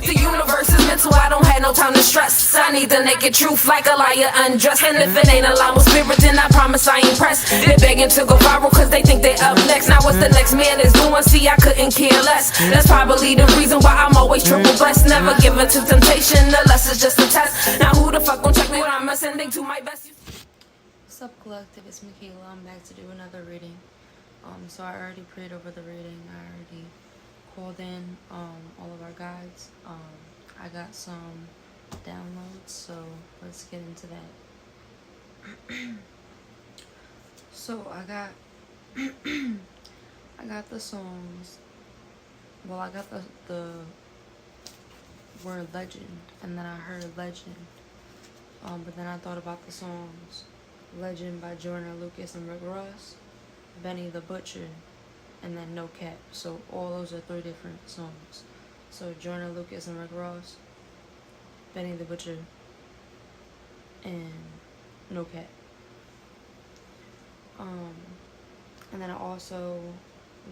Cause the universe is mental, I don't have no time to stress. I need the naked truth like a liar undressed. And if it ain't aligned with spirit, then I promise I ain't pressed. They're begging to go viral cause they think they up next. Now what's the next man is doing? See, I couldn't care less. That's probably the reason why I'm always triple blessed. Never given to temptation unless it's just a test. Now who the fuck gon' check me when I'm ascending to my best? What's up, collective? It's Michaela. I'm back to do another reading. So I already prayed over the reading. I already called in all of our guides. I got some downloads, so let's get into that. So I got the songs. Well, I got the word legend, and then I heard legend. But then I thought about the songs Legend by Joyner Lucas and Rick Ross, Benny the Butcher, and then No Cap. So all those are 3 different songs. So Joyner Lucas and Rick Ross, Benny the Butcher, and No Cap. And then I also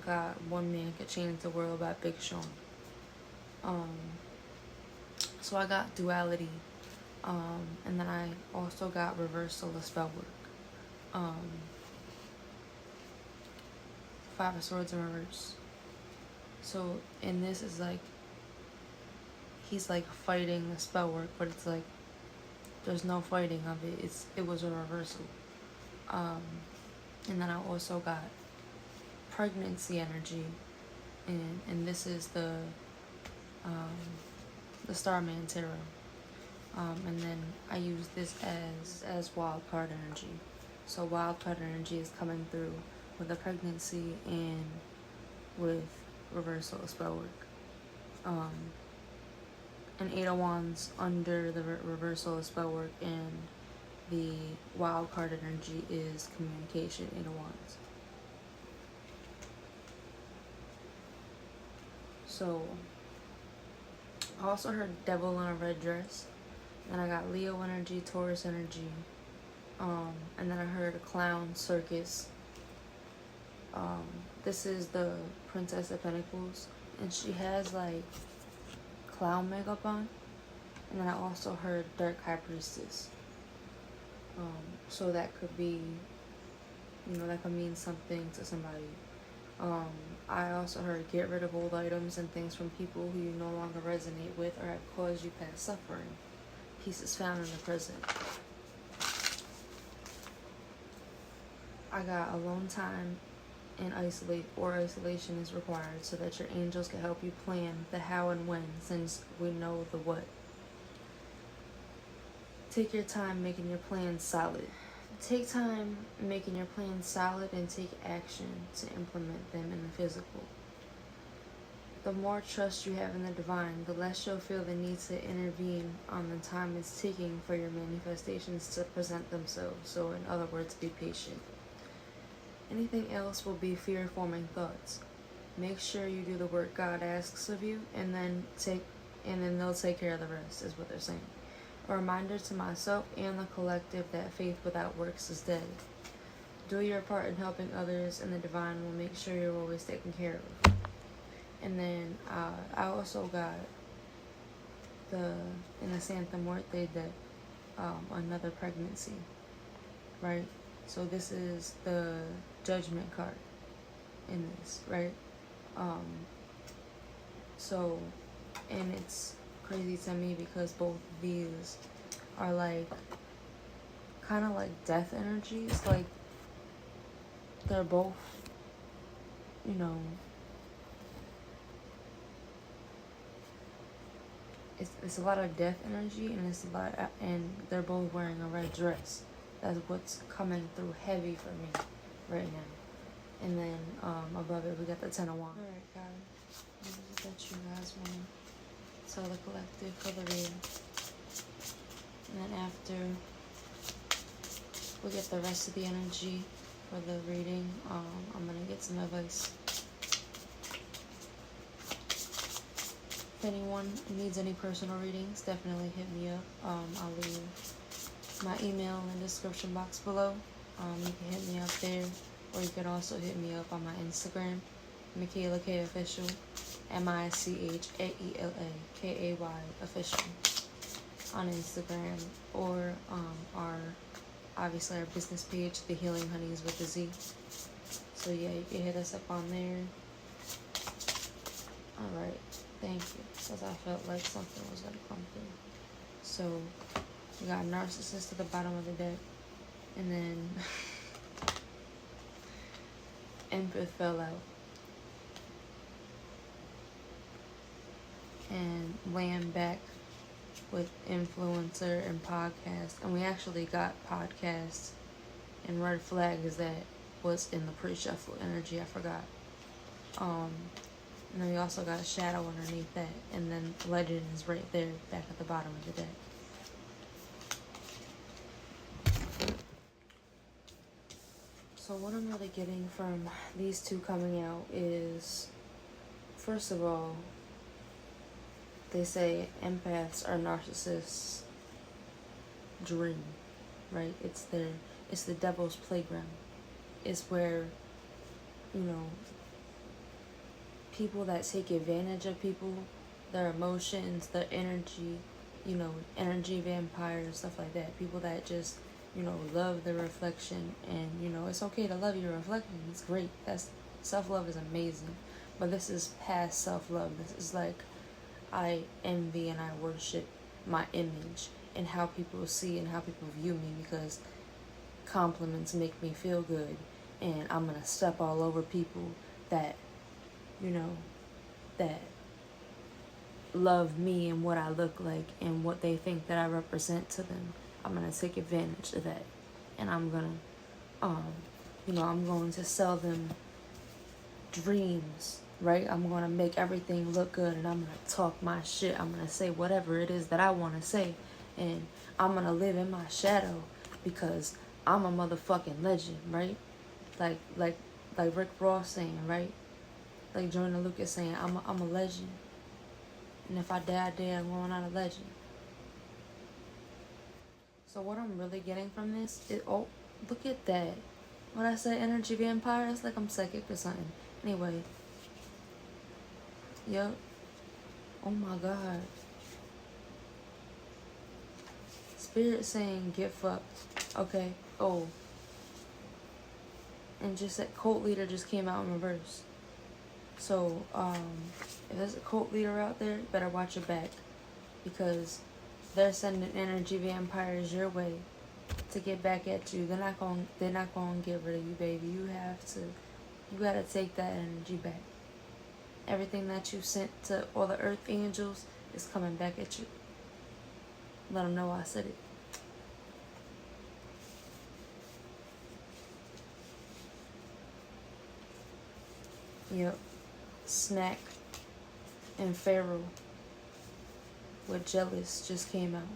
got One Man Could Change the World by Big Sean. So I got Duality. And then I also got Reversal of Spell Work. 5 of Swords in reverse. So, and this is like, he's like fighting the spell work, but it's like, there's no fighting of it. It was a reversal. And then I also got pregnancy energy, and this is the Starman Tarot. And then I use this as wild card energy. So wild card energy is coming through with a pregnancy and with reversal of spell work. And 8 of Wands under the reversal of spell work, and the wild card energy is communication, 8 of Wands. So I also heard Devil in a Red Dress. Then I got Leo energy, Taurus energy, and then I heard a clown circus. This is the Princess of Pentacles, and she has like clown makeup on. And then I also heard Dark High Priestess. So that could be, that could mean something to somebody. I also heard get rid of old items and things from people who you no longer resonate with or have caused you past suffering. Pieces found in the present. I got alone time and isolation is required so that your angels can help you plan the how and when, since we know the what. Take your time making your plans solid. Take time making your plans solid and take action to implement them in the physical. The more trust you have in the divine, the less you'll feel the need to intervene on the time it's taking for your manifestations to present themselves. So in other words, be patient. Anything else will be fear-forming thoughts. Make sure you do the work God asks of you, and then they'll take care of the rest, is what they're saying. A reminder to myself and the collective that faith without works is dead. Do your part in helping others, and the divine will make sure you're always taken care of. And then I also got in the Santa Muerte deck, another pregnancy, right? So this is the Judgment card in this, right? So, and it's crazy to me because both of these are like, kind of like death energies. Like, they're both, it's a lot of death energy, and they're both wearing a red dress. That's what's coming through heavy for me right now. And then above it we got the 10 of Wands. Alright guys, this is what you guys want to tell the collective for the reading. And then after we get the rest of the energy for the reading, I'm going to get some advice. If anyone needs any personal readings, definitely hit me up. I'll leave my email in the description box below. You can hit me up there, or you can also hit me up on my Instagram, Michaela K Official. MICHAELAKAY official on Instagram, or our obviously our business page, The Healing Honeys with a Z. So yeah, you can hit us up on there. Alright, thank you. Because I felt like something was gonna come through. So we got narcissist at the bottom of the deck, and then empath fell out. And land back with influencer and podcast. And we actually got podcasts and red flags that was in the pre-shuffle energy, I forgot. And then we also got a shadow underneath that, and then legend is right there back at the bottom of the deck. So what I'm really getting from these two coming out is, first of all, they say empaths are narcissists' dream, right? It's the devil's playground. It's where, people that take advantage of people, their emotions, their energy, energy vampires, stuff like that. People that just, love the reflection, and, it's okay to love your reflection. It's great. Self-love is amazing. But this is past self-love. This is like, I envy and I worship my image and how people see and how people view me, because compliments make me feel good, and I'm gonna step all over people that, that love me and what I look like and what they think that I represent to them. I'm gonna take advantage of that, and I'm gonna, I'm going to sell them dreams. Right? I'm going to make everything look good, and I'm going to talk my shit. I'm going to say whatever it is that I want to say, and I'm going to live in my shadow because I'm a motherfucking legend, right? Like Rick Ross saying, right? Like Joyner Lucas saying, I'm a legend. And if I die, I'm going out a legend. So what I'm really getting from this is, oh, look at that. What I say, energy vampire? It's like I'm psychic or something. Anyway. Yep. Oh my God. Spirit saying get fucked. Okay. Oh. And just that cult leader just came out in reverse. So, if there's a cult leader out there, better watch your back, because they're sending energy vampires your way to get back at you. They're not gonna get rid of you, baby. You gotta take that energy back. Everything that you sent to all the earth angels is coming back at you. Let them know I said it. Yep. Snack and Pharaoh with Jealous just came out.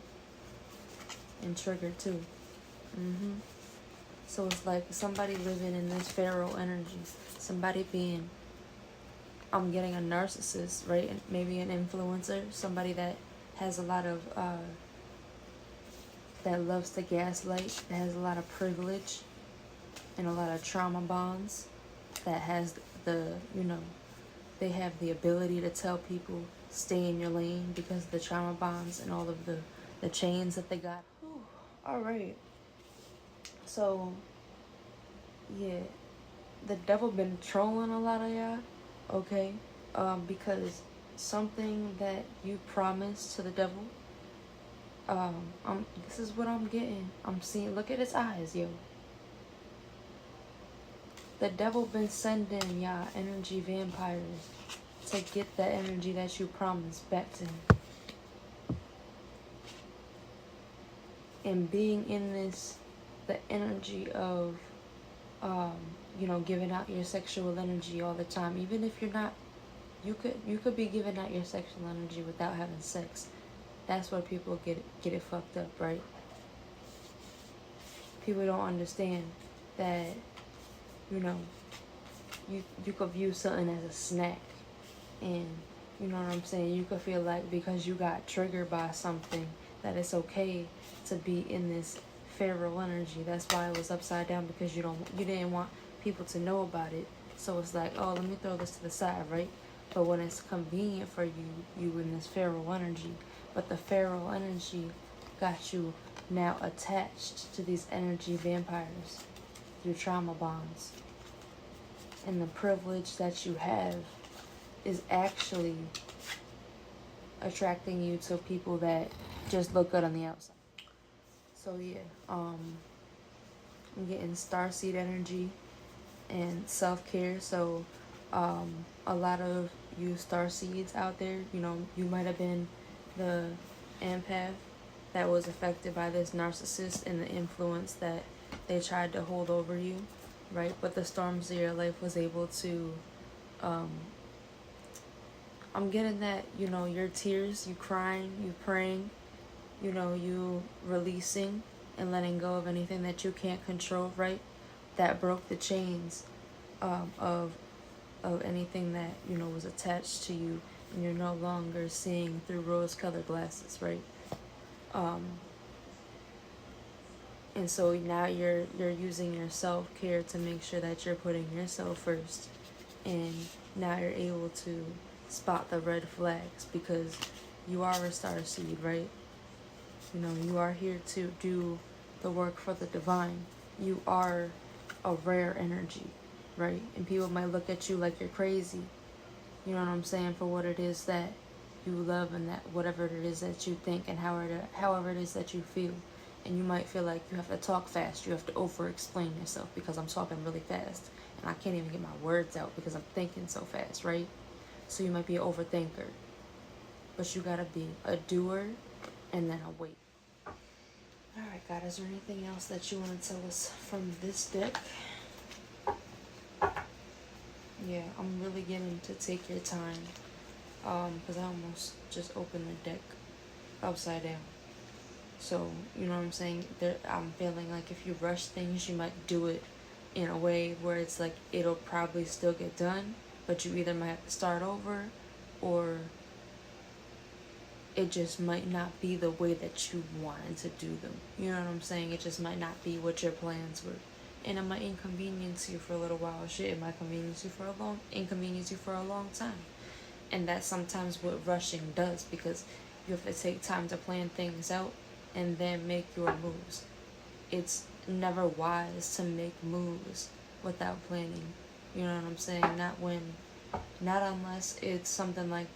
And Trigger too. So it's like somebody living in this Pharaoh energy. Somebody being, I'm getting a narcissist, right? And maybe an influencer, somebody that has a lot of, that loves to gaslight, that has a lot of privilege and a lot of trauma bonds, that has the, they have the ability to tell people, stay in your lane because of the trauma bonds and all of the chains that they got. All right. So, yeah, the devil been trolling a lot of y'all. Okay, because something that you promised to the devil, this is what I'm getting. I'm seeing, look at his eyes, yo. The devil been sending y'all energy vampires to get that energy that you promised back to him. And being in this, the energy of, giving out your sexual energy all the time, even if you're not, you could be giving out your sexual energy without having sex. That's where people get it fucked up, right? People don't understand that, you could view something as a snack, and you know what I'm saying, you could feel like because you got triggered by something that it's okay to be in this Pharaoh energy. That's why it was upside down, because you didn't want people to know about it. So it's like, oh, let me throw this to the side, right? But when it's convenient for you, you in this feral energy. But the feral energy got you now attached to these energy vampires through trauma bonds. And the privilege that you have is actually attracting you to people that just look good on the outside. So yeah, I'm getting starseed energy and self-care. So a lot of you starseeds out there, you might have been the empath that was affected by this narcissist and the influence that they tried to hold over you, right? But the storms of your life was able to I'm getting that, your tears, you crying, you praying, you releasing and letting go of anything that you can't control, right? That broke the chains of anything that, was attached to you, and you're no longer seeing through rose-colored glasses, right? And so now you're using your self-care to make sure that you're putting yourself first, and now you're able to spot the red flags because you are a starseed, right? You are here to do the work for the divine. You are a rare energy, right? And people might look at you like you're crazy, you know what I'm saying, for what it is that you love and that whatever it is that you think and however it is that you feel. And you might feel like you have to talk fast, you have to over-explain yourself because I'm talking really fast and I can't even get my words out because I'm thinking so fast, right? So you might be an overthinker, but you gotta be a doer and then a wait. Alright, God, is there anything else that you want to tell us from this deck? Yeah, I'm really getting to take your time, because I almost just opened the deck upside down. So, you know what I'm saying? I'm feeling like if you rush things, you might do it in a way where it's like it'll probably still get done, but you either might have to start over, or it just might not be the way that you wanted to do them. You know what I'm saying? It just might not be what your plans were. And it might inconvenience you for a little while. Shit, it might inconvenience you for a long time. And that's sometimes what rushing does, because you have to take time to plan things out and then make your moves. It's never wise to make moves without planning. You know what I'm saying? Not unless it's something like,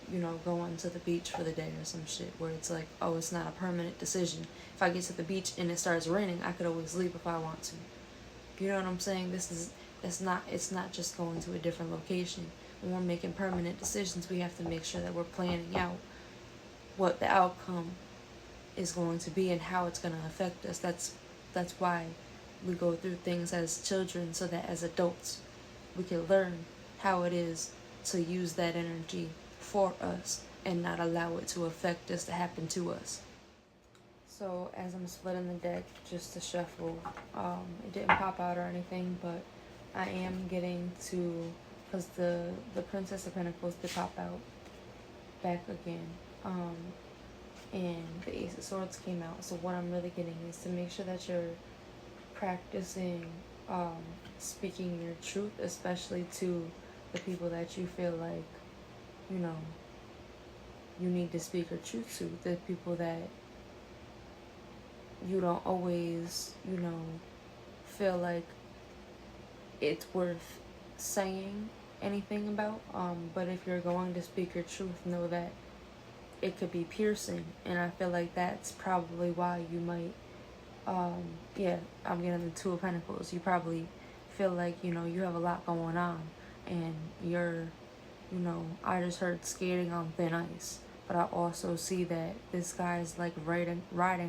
going to the beach for the day or some shit where it's like, oh, it's not a permanent decision. If I get to the beach and it starts raining, I could always leave if I want to. You know what I'm saying? It's not just going to a different location. When we're making permanent decisions, we have to make sure that we're planning out what the outcome is going to be and how it's going to affect us. That's why we go through things as children, so that as adults we can learn how it is to use that energy for us and not allow it to affect us, to happen to us. So as I'm splitting the deck just to shuffle, it didn't pop out or anything, but I am getting to, because the Princess of Pentacles did pop out back again, and the Ace of Swords came out. So what I'm really getting is to make sure that you're practicing speaking your truth, especially to the people that you feel like, you need to speak your truth to, the people that you don't always, feel like it's worth saying anything about. But if you're going to speak your truth, know that it could be piercing. And I feel like that's probably why you might, I'm getting the Two of Pentacles. You probably feel like, you have a lot going on. And you're, I just heard skating on thin ice. But I also see that this guy is like riding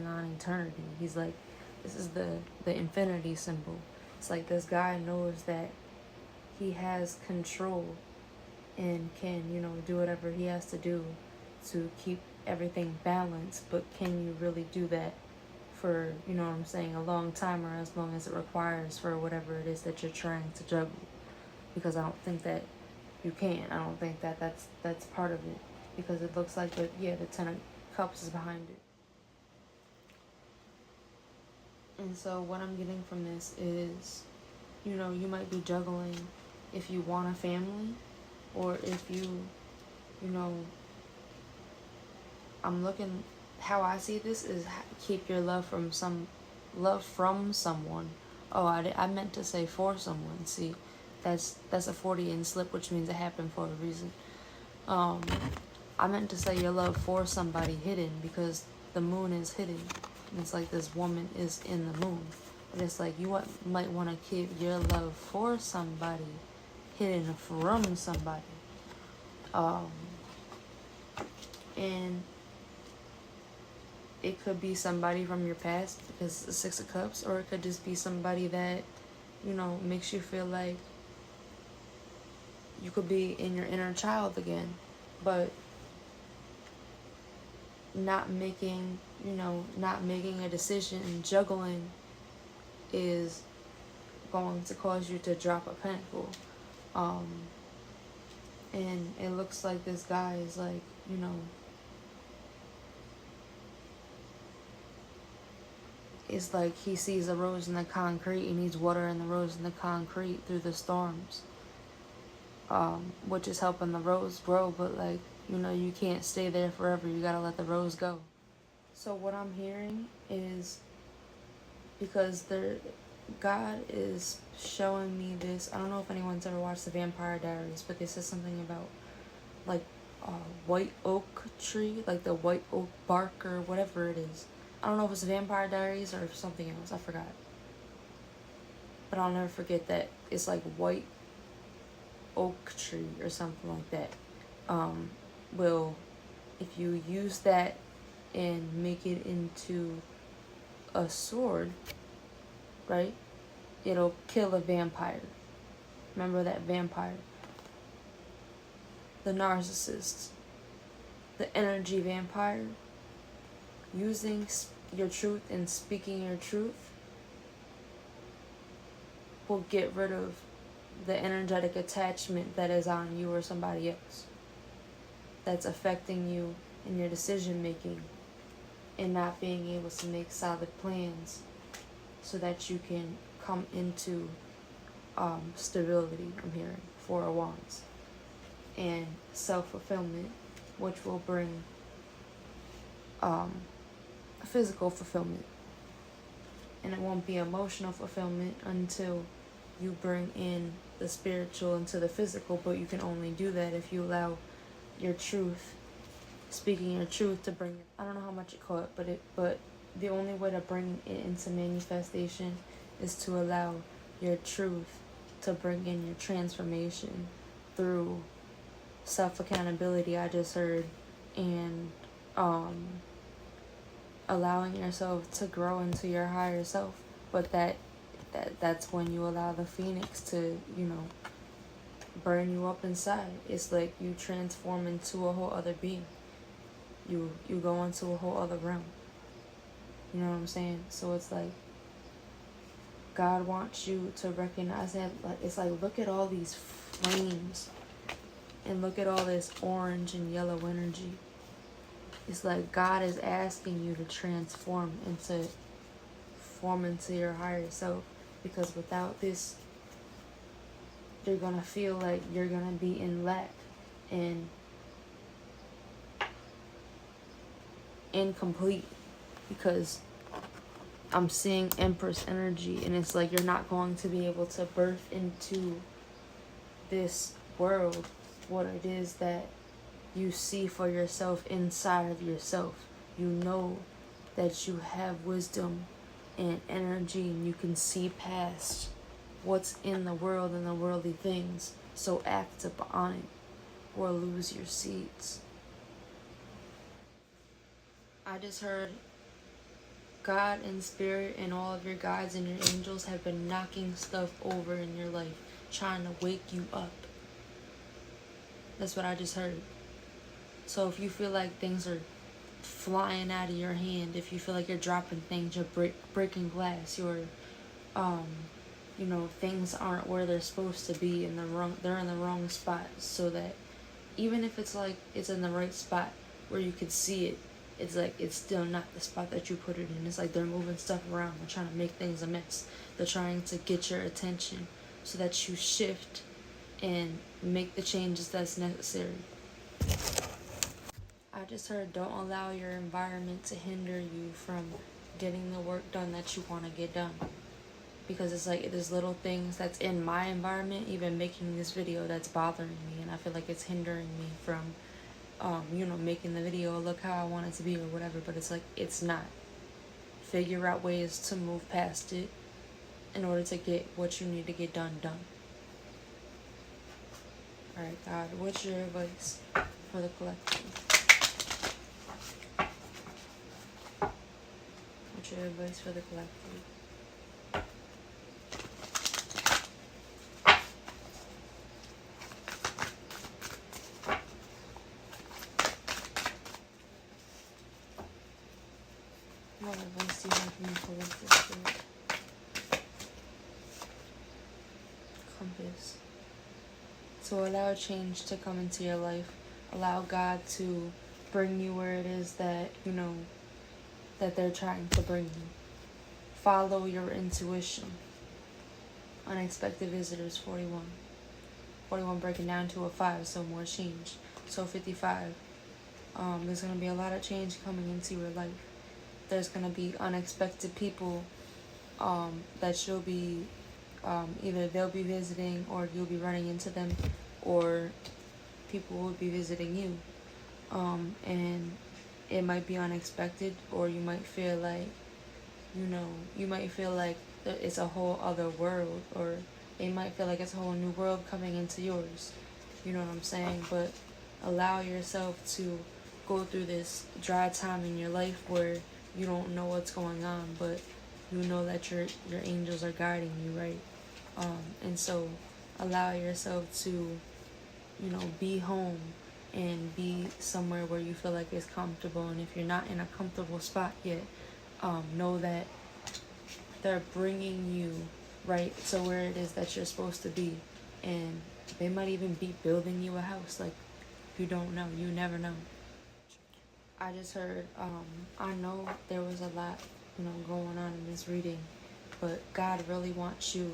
on eternity. He's like, this is the infinity symbol. It's like this guy knows that he has control and can, do whatever he has to do to keep everything balanced. But can you really do that for, a long time, or as long as it requires for whatever it is that you're trying to juggle? Because I don't think that you can. I don't think that that's part of it. Because it looks like the Ten of Cups is behind it. And so what I'm getting from this is, you might be juggling if you want a family, or if you you know, I'm looking, how I see this is keep your love from someone. Oh, I meant to say for someone. See, that's a Freudian slip, which means it happened for a reason. I meant to say your love for somebody hidden, because the moon is hidden. And it's like this woman is in the moon. But it's like you might want to keep your love for somebody hidden from somebody. And it could be somebody from your past, because it's the Six of Cups, or it could just be somebody that, you know, makes you feel like you could be in your inner child again, but not making a decision and juggling is going to cause you to drop a pentacle. And it looks like this guy is like, you know, it's like he sees a rose in the concrete and he's watering the rose in the concrete through the storms, which is helping the rose grow, but like, you know, you can't stay there forever. You gotta let the rose go. So what I'm hearing is, because God is showing me this. I don't know if anyone's ever watched The Vampire Diaries, but they said something about like a white oak tree, like the white oak bark or whatever it is. I don't know if it's The Vampire Diaries or something else. I forgot. But I'll never forget that it's like white oak tree or something like that. Will, if you use that and make it into a sword, right, it'll kill a vampire. Remember that vampire, the narcissist, the energy vampire. Using your truth and speaking your truth will get rid of the energetic attachment that is on you or somebody else, that's affecting you in your decision making and not being able to make solid plans so that you can come into stability. I'm hearing Four of Wands, and self-fulfillment, which will bring physical fulfillment. And it won't be emotional fulfillment until you bring in the spiritual into the physical, but you can only do that if you allow your truth, speaking your truth, to bring it. I don't know how much it caught, but the only way to bring it into manifestation is to allow your truth to bring in your transformation through self-accountability, I just heard, and allowing yourself to grow into your higher self. But that's when you allow the phoenix to, you know, burn you up inside. It's like you transform into a whole other being. You go into a whole other realm. You know what I'm saying? So it's like God wants you to recognize that. Like, it's like, look at all these flames and look at all this orange and yellow energy. It's like God is asking you to transform into your higher self, because without this, you're gonna feel like you're gonna be in lack and incomplete, because I'm seeing Empress energy, and it's like you're not going to be able to birth into this world what it is that you see for yourself inside of yourself. You know that you have wisdom and energy, and you can see past what's in the world and the worldly things. So act upon it or lose your seeds. I just heard God and Spirit and all of your guides and your angels have been knocking stuff over in your life, trying to wake you up. That's what I just heard. So if you feel like things are flying out of your hand, if you feel like you're dropping things, you're breaking glass, you're, you know, things aren't where they're supposed to be, and they're in the wrong spot, so that even if it's like it's in the right spot where you could see it, it's like it's still not the spot that you put it in. It's like they're moving stuff around. They're trying to make things a mess. They're trying to get your attention so that you shift and make the changes that's necessary. I just heard, don't allow your environment to hinder you from getting the work done that you want to get done. Because it's like, there's little things that's in my environment, even making this video, that's bothering me. And I feel like it's hindering me from, making the video look how I want it to be or whatever. But it's like, it's not. Figure out ways to move past it in order to get what you need to get done. Alright, God, what's your advice for the collective? What's your advice for the collective? What advice do you have for the collective spirit? Compass. So allow change to come into your life. Allow God to bring you where it is that, that they're trying to bring you. Follow your intuition. Unexpected visitors, 41. 41 breaking down to a 5, so more change. So 55. There's going to be a lot of change coming into your life. There's going to be unexpected people that you'll be, either they'll be visiting or you'll be running into them, or people will be visiting you. And it might be unexpected, or you might feel like, it's a whole other world, or it might feel like it's a whole new world coming into yours. You know what I'm saying? But allow yourself to go through this dry time in your life where you don't know what's going on, but you know that your angels are guiding you, right? And so allow yourself to, be home and be somewhere where you feel like it's comfortable. And if you're not in a comfortable spot yet, know that they're bringing you right to where it is that you're supposed to be. And they might even be building you a house. Like, you don't know. You never know. I just heard, I know there was a lot, going on in this reading, but God really wants you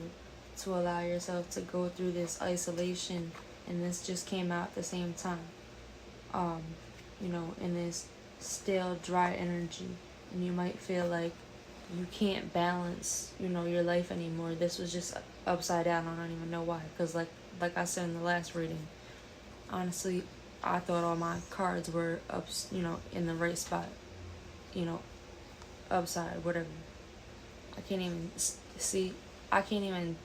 to allow yourself to go through this isolation, and this just came out at the same time, in this stale, dry energy, and you might feel like you can't balance, your life anymore. This was just upside down. I don't even know why, because like I said in the last reading, honestly, I thought all my cards were up, in the right spot, upside, whatever. I can't even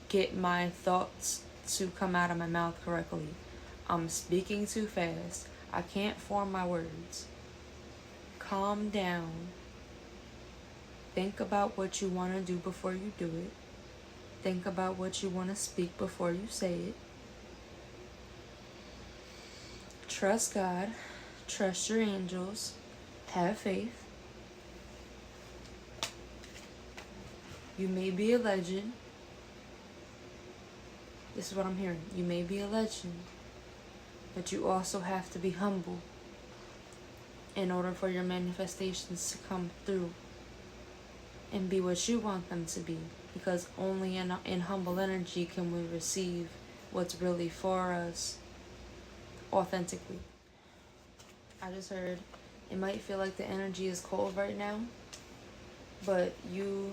get my thoughts to come out of my mouth correctly. I'm speaking too fast. I can't form my words. Calm down. Think about what you want to do before you do it. Think about what you want to speak before you say it. Trust God. Trust your angels. Have faith. You may be a legend. This is what I'm hearing. You may be a legend, but you also have to be humble in order for your manifestations to come through and be what you want them to be. Because only in humble energy can we receive what's really for us authentically. I just heard it might feel like the energy is cold right now, but you're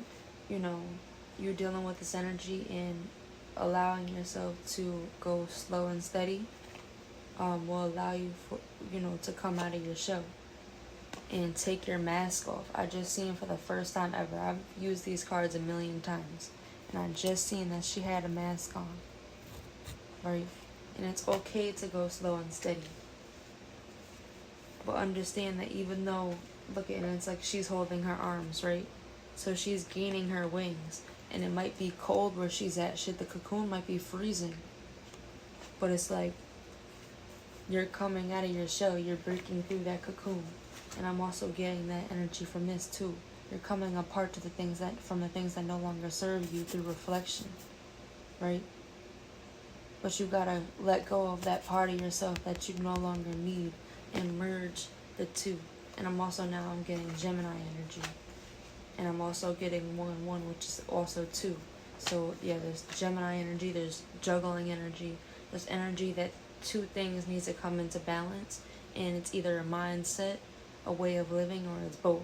dealing with this energy and allowing yourself to go slow and steady will allow you to come out of your shell and take your mask off. I just seen for the first time ever, I've used these cards a million times, and I just seen that she had a mask on, right? And it's okay to go slow and steady, but understand that even though, look at it, it's like she's holding her arms, right? So she's gaining her wings, and it might be cold where she's at. The cocoon might be freezing, but it's like you're coming out of your shell. You're breaking through that cocoon, and I'm also getting that energy from this too. You're coming apart to from the things that no longer serve you through reflection, right? But you gotta let go of that part of yourself that you no longer need and merge the two. And I'm getting Gemini energy. And I'm also getting 1-1, which is also 2. So yeah, there's Gemini energy, there's juggling energy, there's energy that two things need to come into balance, And it's either a mindset, a way of living, or it's both.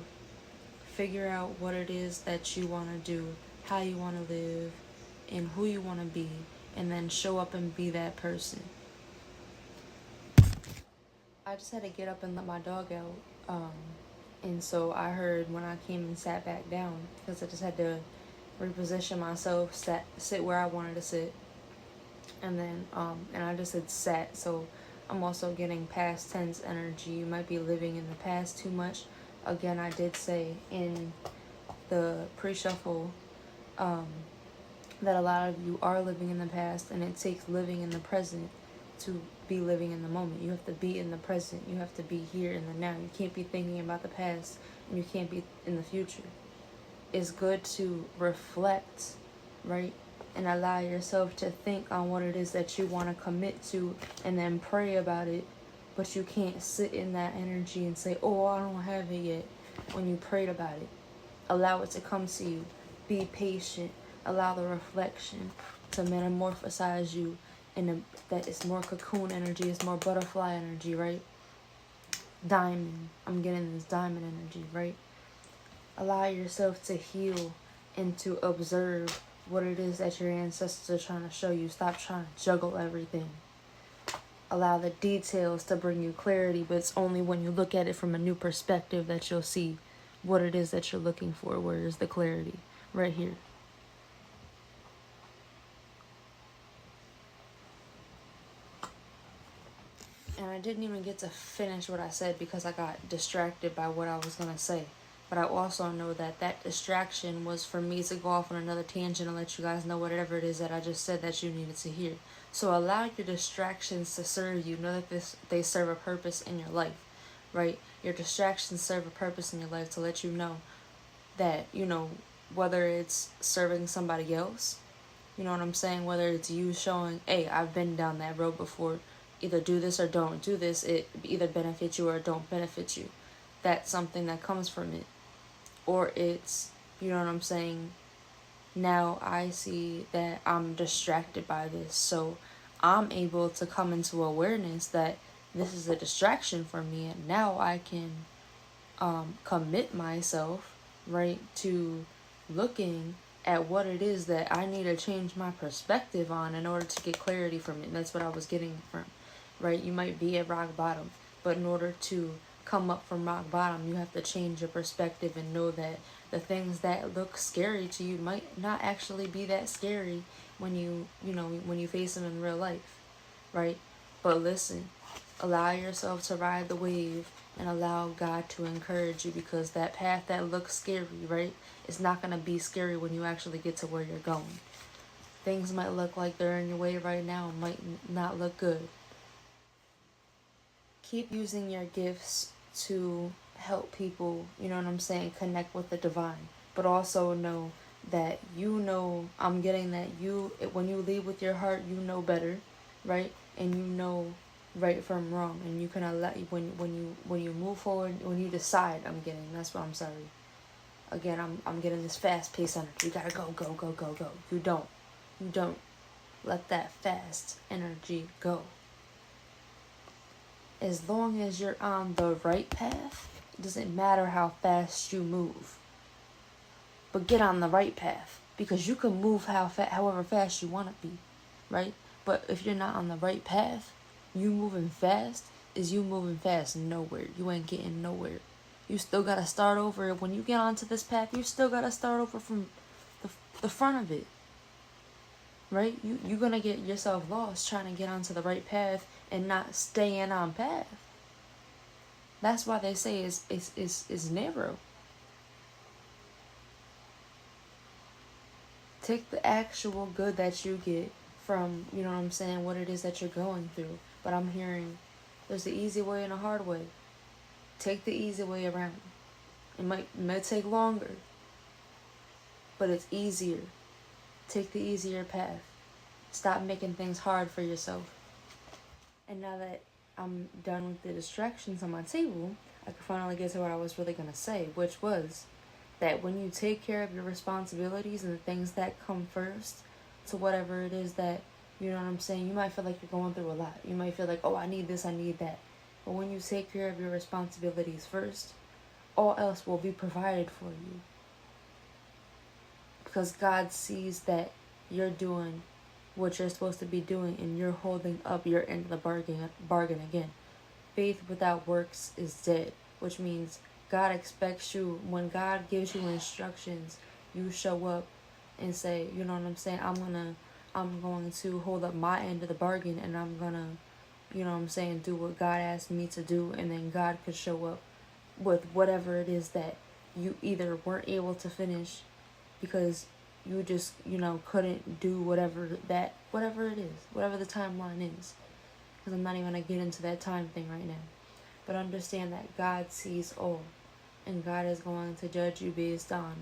Figure out what it is that you want to do, how you want to live, and who you want to be, and then show up and be that person. I just had to get up and let my dog out. And so I heard when I came and sat back down, because I just had to reposition myself, sit where I wanted to sit. And then, and I just had sat, so I'm also getting past tense energy. You might be living in the past too much. Again, I did say in the pre-shuffle that a lot of you are living in the past, and it takes living in the present to be living in the moment. You have to be in the present. You have to be here in the now. You can't be thinking about the past, and you can't be in the future. It's good to reflect, right? And allow yourself to think on what it is that you want to commit to, and then pray about it. But you can't sit in that energy and say, oh, I don't have it yet, when you prayed about it. Allow it to come to you. Be patient. Allow the reflection to metamorphosize you, and that it's more cocoon energy, it's more butterfly energy, right? Diamond. I'm getting this diamond energy, right? Allow yourself to heal and to observe what it is that your ancestors are trying to show you. Stop trying to juggle everything. Allow the details to bring you clarity, but it's only when you look at it from a new perspective that you'll see what it is that you're looking for. Where is the clarity? Right here. And I didn't even get to finish what I said because I got distracted by what I was going to say. But I also know that that distraction was for me to go off on another tangent and let you guys know whatever it is that I just said that you needed to hear. So allow your distractions to serve you. Know that they serve a purpose in your life, right? Your distractions serve a purpose in your life to let you know that, whether it's serving somebody else, you know what I'm saying? Whether it's you showing, hey, I've been down that road before. Either do this or don't do this. It either benefits you or don't benefit you. That's something that comes from it. Or it's, you know what I'm saying, now I see that I'm distracted by this, so I'm able to come into awareness that this is a distraction for me, and now I can commit myself, right, to looking at what it is that I need to change my perspective on in order to get clarity from it. And that's what I was getting from, right? You might be at rock bottom, but in order to come up from rock bottom, you have to change your perspective and know that the things that look scary to you might not actually be that scary when when you face them in real life, right? But listen, allow yourself to ride the wave and allow God to encourage you, because that path that looks scary, right, it's not going to be scary when you actually get to where you're going. Things might look like they're in your way right now and might not look good. Keep using your gifts to help people, connect with the divine. But also know that I'm getting that when you lead with your heart, you know better, right? And you know right from wrong, and you can allow when you move forward, when you decide. That's what I'm sorry. Again, I'm getting this fast-paced energy. You gotta go, go, go, go, go. You don't let that fast energy go. As long as you're on the right path, it doesn't matter how fast you move. But get on the right path, because you can move however fast you want to be, right? But if you're not on the right path, you moving fast is you moving fast nowhere. You ain't getting nowhere. You still got to start over. When you get onto this path, you still got to start over from the front of it, right? You're going to get yourself lost trying to get onto the right path and not staying on path. That's why they say it's narrow. Take the actual good that you get from, what it is that you're going through. But I'm hearing there's the easy way and a hard way. Take the easy way around. It might take longer, but it's easier. Take the easier path. Stop making things hard for yourself. And now that I'm done with the distractions on my table, I can finally get to what I was really going to say, which was that when you take care of your responsibilities and the things that come first to whatever it is that, you might feel like you're going through a lot. You might feel like, oh, I need this, I need that. But when you take care of your responsibilities first, all else will be provided for you. Because God sees that you're doing what you're supposed to be doing, and you're holding up your end of the bargain again. Faith without works is dead, which means God expects you, when God gives you instructions, you show up and say, you know what I'm saying, I'm going to hold up my end of the bargain, and I'm gonna, you know what I'm saying, do what God asked me to do. And then God could show up with whatever it is that you either weren't able to finish because you just, couldn't do whatever it is, whatever the timeline is. Because I'm not even going to get into that time thing right now. But understand that God sees all, and God is going to judge you based on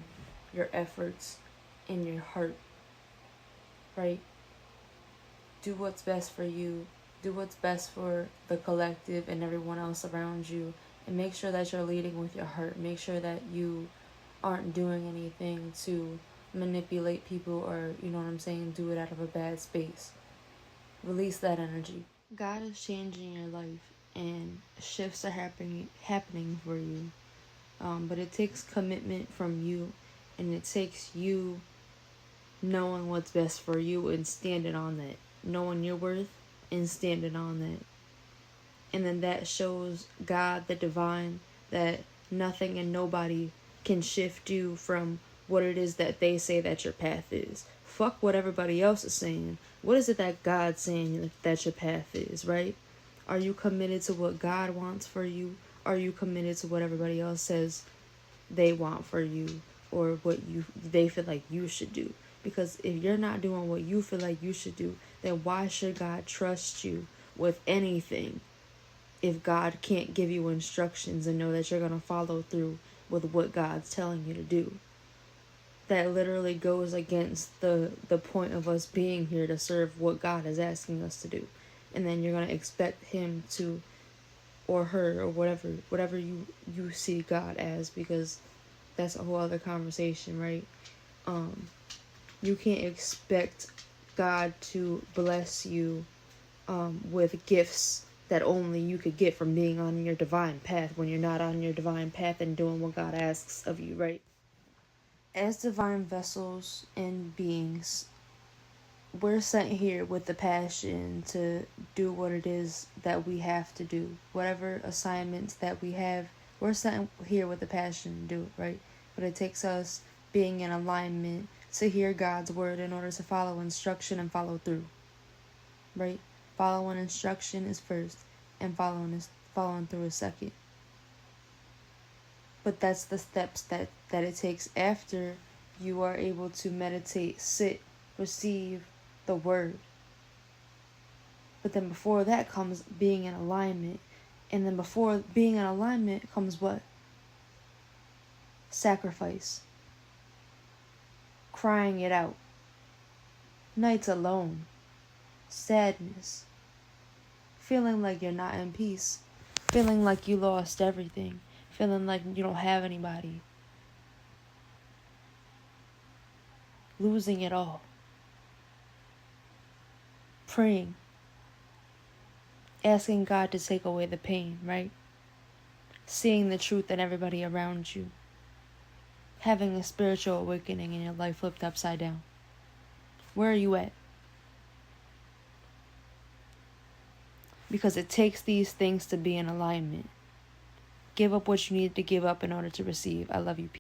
your efforts and your heart, right? Do what's best for you. Do what's best for the collective and everyone else around you. And make sure that you're leading with your heart. Make sure that you aren't doing anything to manipulate people, or, you know what I'm saying, do it out of a bad space. Release that energy. God is changing your life, and shifts are happening for you. But it takes commitment from you, and it takes you knowing what's best for you and standing on that. Knowing your worth and standing on that. And then that shows God, the divine, that nothing and nobody can shift you from what it is that they say that your path is. Fuck what everybody else is saying. What is it that God's saying that your path is, right? Are you committed to what God wants for you? Are you committed to what everybody else says they want for you, or what they feel like you should do? Because if you're not doing what you feel like you should do, then why should God trust you with anything if God can't give you instructions and know that you're going to follow through with what God's telling you to do? That literally goes against the point of us being here, to serve what God is asking us to do. And then you're going to expect him to, or her, or whatever you see God as, because that's a whole other conversation, right? You can't expect God to bless you with gifts that only you could get from being on your divine path, when you're not on your divine path and doing what God asks of you, right? As divine vessels and beings, we're sent here with the passion to do what it is that we have to do. Whatever assignments that we have, we're sent here with the passion to do it, right? But it takes us being in alignment to hear God's word in order to follow instruction and follow through, right? Following instruction is first, and following through is second. But that's the steps that it takes after you are able to meditate, sit, receive the word. But then before that comes being in alignment. And then before being in alignment comes what? Sacrifice. Crying it out. Nights alone. Sadness. Feeling like you're not in peace. Feeling like you lost everything. Feeling like you don't have anybody. Losing it all. Praying. Asking God to take away the pain, right? Seeing the truth in everybody around you. Having a spiritual awakening in your life flipped upside down. Where are you at? Because it takes these things to be in alignment. Give up what you need to give up in order to receive. I love you.